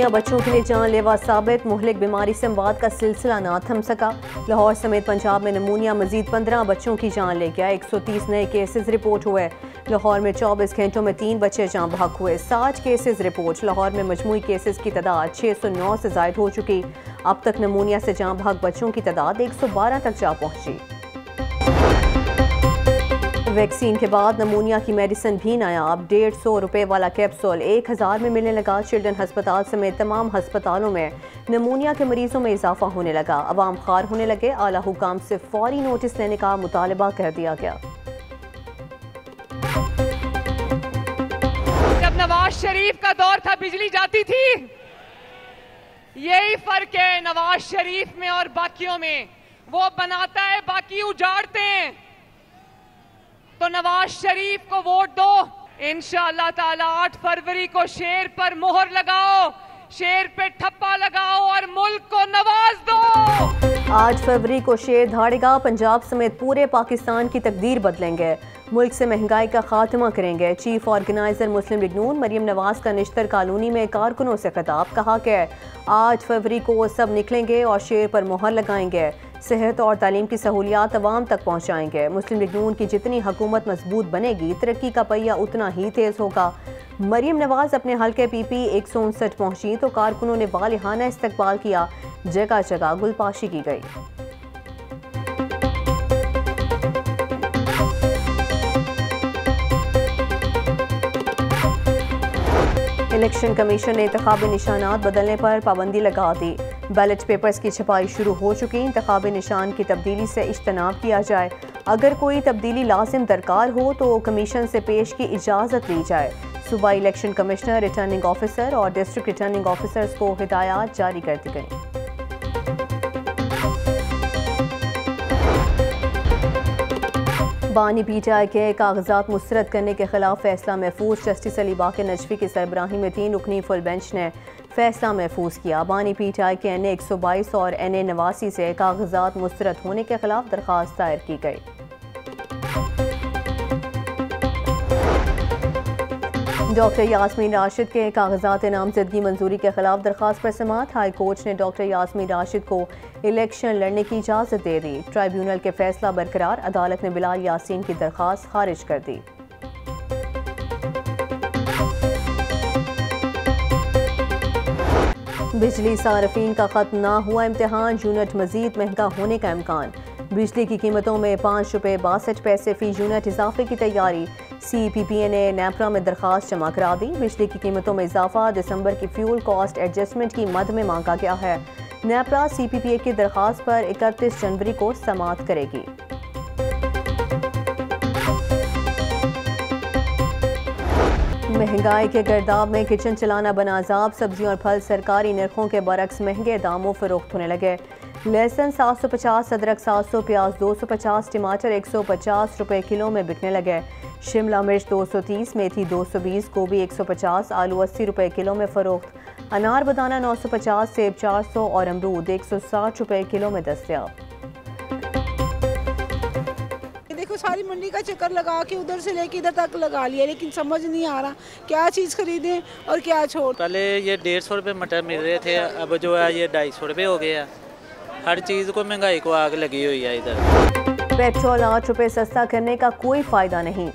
नमूनिया बच्चों के लिए जानलेवा साबित, मुहलिक बीमारी से अमवात का सिलसिला ना थम सका। लाहौर समेत पंजाब में नमूनिया मजीद 15 बच्चों की जान ले गया। 130 नए केसेस रिपोर्ट हुए। लाहौर में 24 घंटों में 3 बच्चे जान बहक हुए। 60 केसेस रिपोर्ट। लाहौर में मजमूई केसेस की तादाद 609 से जायद हो चुकी। अब तक नमूनिया से जान बहक बच्चों की तादाद 112 तक जा पहुंची। वैक्सीन के बाद नमूनिया की मेडिसिन भी नायाब। 150 रुपए वाला कैप्सूल 1000 में मिलने लगा। चिल्ड्रन हस्पताल समेत तमाम हस्पतालों में नमूनिया के मरीजों में इजाफा होने लगा। अवाम खार होने लगे। आला हुकाम से फौरी नोटिस लेने का मुतालबा कर दिया गया। जब नवाज शरीफ का दौर था बिजली जाती थी, यही फर्क है नवाज शरीफ में और बाकियों में। वो बनाता है, बाकी उजाड़ते हैं। तो नवाज शरीफ को वोट दो। इंशाअल्लाह ताला 8 फरवरी को शेर पर मोहर लगाओ, शेर पे ठप्पा लगाओ और मुल्क को नवाज दो। 8 फरवरी को शेर धाड़ेगा। पंजाब समेत पूरे पाकिस्तान की तकदीर बदलेंगे। मुल्क से महंगाई का खात्मा करेंगे। चीफ ऑर्गेनाइजर मुस्लिम लीग नून मरियम नवाज का निश्तर कॉलोनी में कारकुनों से खिताब। कहा कि 8 फरवरी को सब निकलेंगे और शेर पर मोहर लगाएंगे। सेहत और तालीम की सहूलियात अवाम तक पहुँचाएंगे। मुस्लिम लीग नून की जितनी हुकूमत मजबूत बनेगी, तरक्की का पहिया उतना ही तेज होगा। मरियम नवाज अपने हल्के PP 159 पहुंची तो कारकुनों ने वालिहाना इस्तकबाल किया। जगह जगह गुलपाशी की गई। इलेक्शन कमीशन ने इंतखाबी निशानात बदलने पर पाबंदी लगा दी। बैलेट पेपर्स की छपाई शुरू हो चुकी। इंतखाबी निशान की तब्दीली से इज्तनाब किया जाए। अगर कोई तब्दीली लाजिम दरकार हो तो कमीशन से पेश की इजाज़त ली जाए। सूबाई इलेक्शन कमिश्नर, रिटर्निंग ऑफिसर और डिस्ट्रिक्ट रिटर्निंग ऑफिसर्स को हिदायत जारी कर दी गई। बानी PTI के कागजात मुस्तरद करने के खिलाफ फैसला महफूज। जस्टिस अली बाकर नजफी की सरबराही में 3 रुकनी फुल बेंच ने फैसला महफूज किया। बानी PTI के NA 122 और NA 89 से कागजात मुस्तरद होने के खिलाफ दरख्वास्त दायर की गई। डॉक्टर यास्मीन राशिद के कागजात नामजदगी मंजूरी के खिलाफ दरख्वास्त पर समाअत। हाई कोर्ट ने डॉक्टर यास्मीन राशिद को इलेक्शन लड़ने की इजाज़त दे दी। ट्राइब्यूनल के फैसला बरकरार। अदालत ने बिलाल यासीन की दरख्वास्त खारिज कर दी। बिजली सार्फिन का खत्म ना हुआ इम्तिहान। यूनिट मजीद महंगा होने का इम्कान। बिजली की कीमतों में 5 रुपये 62 पैसे फी यूनिट इजाफे की तैयारी। CPPA ने NAPRA में दरख्वास्त जमा करा दी। बिजली की कीमतों में इजाफा दिसंबर की फ्यूल कॉस्ट एडजस्टमेंट की मद में मांगा गया है। NAPRA CPPA की दरख्वास्त पर 31 जनवरी को समाअत करेगी। महंगाई के गर्दाब में किचन चलाना बना अजाब। सब्जियां और फल सरकारी नरखों के बरक्स महंगे दामों फरोख्त होने लगे। लहसुन 750, अदरक 700, प्याज 250, टमाटर 150 रुपए किलो में बिकने लगे। शिमला मिर्च 230, मेथी 220, गोभी 150, आलू 80 रुपए किलो में फरोख्त। अनार बदाना 950, सेब 400 और अमरूद 160 रुपए किलो में दस्तयाब। देखो सारी मंडी का चक्कर लगा के उधर से लेके इधर तक लगा लिया, लेकिन समझ नहीं आ रहा क्या चीज़ खरीदें और क्या छोड़। पहले ये 150 रुपये मटर मिल रहे थे, अब जो है ये 250 रुपये हो गया। हर चीज़ को महंगाई को आग लगी हुई है इधर। पेट्रोल 8 रुपये सस्ता करने का कोई फ़ायदा नहीं।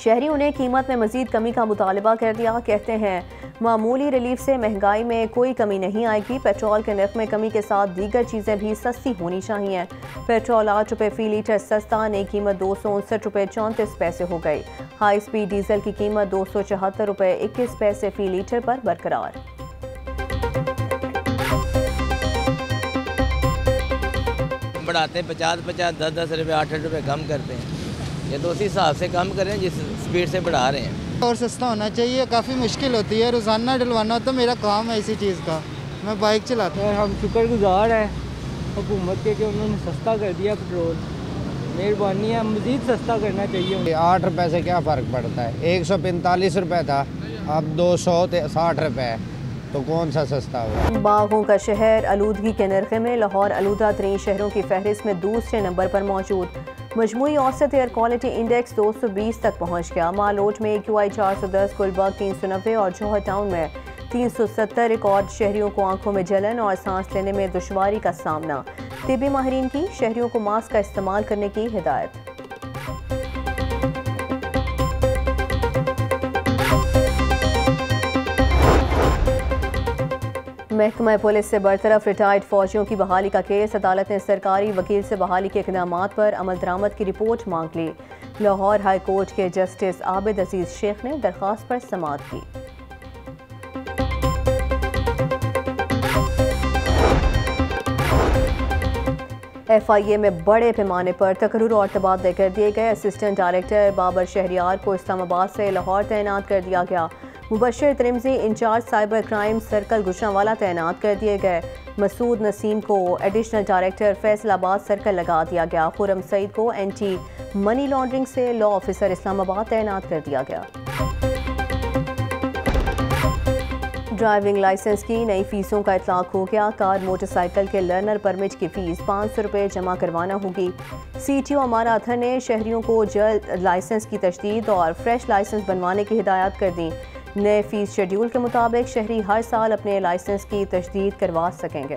शहरियों ने कीमत में मजीद कमी का मुतालबा कर दिया। कहते हैं मामूली रिलीफ से महंगाई में कोई कमी नहीं आएगी। पेट्रोल के नर्ख में कमी के साथ दीगर चीज़ें भी सस्ती होनी चाहिए। पेट्रोल 8 रुपये फ़ी लीटर सस्ता। नई कीमत 259 रुपये 34 पैसे हो गई। हाई स्पीड डीजल की कीमत 274 रुपये 21 पैसे फ़ी लीटर पर बरकरार। बढ़ाते हैं 50-50, 10-10 रुपये, 8 रुपये कम करते हैं। ये तो उसी हिसाब से कम करें जिस स्पीड से बढ़ा रहे हैं। और सस्ता होना चाहिए। काफ़ी मुश्किल होती है, रोज़ाना डलवाना तो मेरा काम है इसी चीज़ का। मैं बाइक चलाता हूँ। हम शुक्रगुजार हैं हुकूमत के कि उन्होंने सस्ता कर दिया पेट्रोल। मेहरबानी है, मज़ीद सस्ता करना चाहिए। 8 रुपये से क्या फ़र्क पड़ता है? 145 रुपये था, अब 260 रुपये, तो कौन सा सस्ता हुआ? बागों का शहर आलूदगी के नरखे में लाहौर आलूदा तरीन शहरों की फहरिस्त में दूसरे नंबर पर मौजूद। मजमूई औसत एयर क्वालिटी इंडेक्स 220 तक पहुँच गया। मालोट में AQI 410, गुलबर्ग 390 और जौहर टाउन में 370 रिकॉर्ड शहरियों को आंखों में जलन और सांस लेने में दुश्वारी का सामना। तिब्बी माहिरीन की शहरियों को मास्क का इस्तेमाल करने की हिदायत। महकमा पुलिस से बरतरफ रिटायर्ड फौजियों की बहाली का केस। अदालत ने सरकारी वकील से बहाली के इक़दामात पर अमल दरामद की रिपोर्ट मांग ली। लाहौर हाई कोर्ट के जस्टिस आबिद अजीज शेख ने दरख्वास्त पर समाअत की। FIA में बड़े पैमाने पर तकर्रुर और तबादले कर दिए गए। असिस्टेंट डायरेक्टर बाबर शहरियार को इस्लामाबाद से लाहौर तैनात कर दिया गया। Mubashar Tirmizi incharge cyber crime circle Gujranwala तैनात कर दिए गए। मसूद नसीम को एडिशनल डायरेक्टर फैसलाबाद सर्कल लगा दिया गया। खुरम सईद को एंटी मनी लॉन्ड्रिंग से लॉ ऑफिसर इस्लामाबाद तैनात कर दिया गया। ड्राइविंग लाइसेंस की नई फीसों का इतलाक हो गया। कार मोटरसाइकिल के लर्नर परमिट की फीस 500 रुपये जमा करवाना होगी। CTO अमारा अथर ने शहरियों को जल्द लाइसेंस की तजदीद और फ्रेश लाइसेंस बनवाने की हिदायत कर दी। नए फीस शेड्यूल के मुताबिक शहरी हर साल अपने लाइसेंस की तजदीद करवा सकेंगे।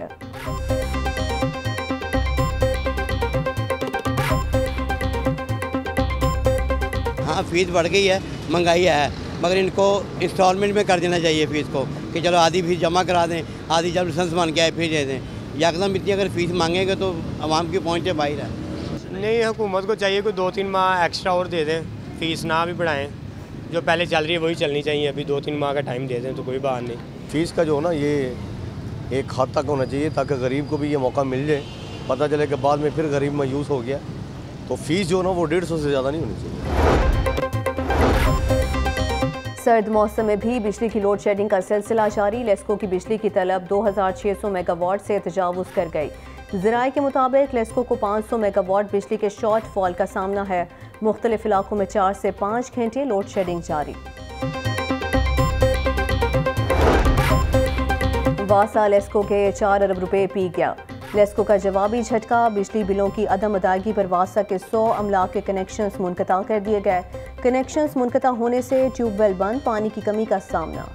हाँ, फीस बढ़ गई है, महंगाई है, मगर इनको इंस्टॉलमेंट में कर देना चाहिए फ़ीस को कि चलो आधी फीस जमा करा दें, आधी जब लाइसेंस बन के आए फिर दे दें। यकदम इतनी अगर फ़ीस मांगेंगे तो आवाम की पहुँच से बाहर है। नहीं, हुकूमत को चाहिए कोई 2-3 माह एक्स्ट्रा और दे दें, फ़ीस ना भी बढ़ाएं, जो पहले चल रही है वही चलनी चाहिए। अभी 2-3 माह का टाइम दे दें तो कोई बात नहीं। फ़ीस का जो है ना ये एक हद तक होना चाहिए ताकि गरीब को भी ये मौका मिल जाए। पता चले कि बाद में फिर गरीब मायूस हो गया तो फ़ीस जो है ना वो 150 से ज़्यादा नहीं होनी चाहिए। सर्द मौसम में भी बिजली की लोड शेडिंग का सिलसिला जारी। लेस्को की बिजली की तलब 2600 मेगावाट से तजावुज़ कर गई। ज़राए के मुताबिक लेस्को को 500 मेगावाट बिजली के शॉर्ट फॉल का सामना है। मुख्तलिफ इलाकों में 4 से 5 घंटे लोड शेडिंग जारी। वासा लेस्को के 4 अरब रुपए पी गया। लेस्को का जवाबी झटका। बिजली बिलों की अदम अदायगी पर वासा के 100 अमलाक के कनेक्शंस मुनक़ता कर दिए गए। कनेक्शंस मुनक़ता होने से ट्यूबवेल बंद, पानी की कमी का सामना।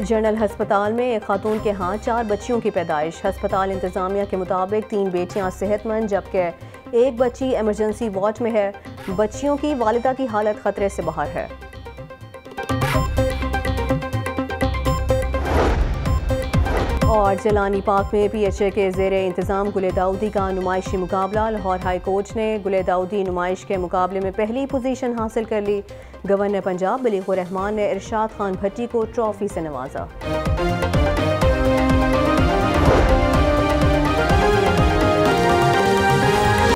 जनरल हस्पताल में एक खातून के हाथ 4 बच्चियों की पैदाइश। हस्पताल इंतजामिया के मुताबिक 3 बेटियां सेहतमंद जबकि एक बच्ची इमरजेंसी वार्ड में है। बच्चियों की वालिदा की हालत खतरे से बाहर है। और जलानी पार्क में PHA के ज़ेरे इंतज़ाम गुले दाऊदी का नुमाइशी मुकाबला। लाहौर हाई कोर्ट ने गुले दाऊदी नुमाइश के मुकाबले में पहली पोजीशन हासिल कर ली। गवर्नर पंजाब बलीगुर रहमान ने इरशाद खान भट्टी को ट्रॉफी से नवाजा।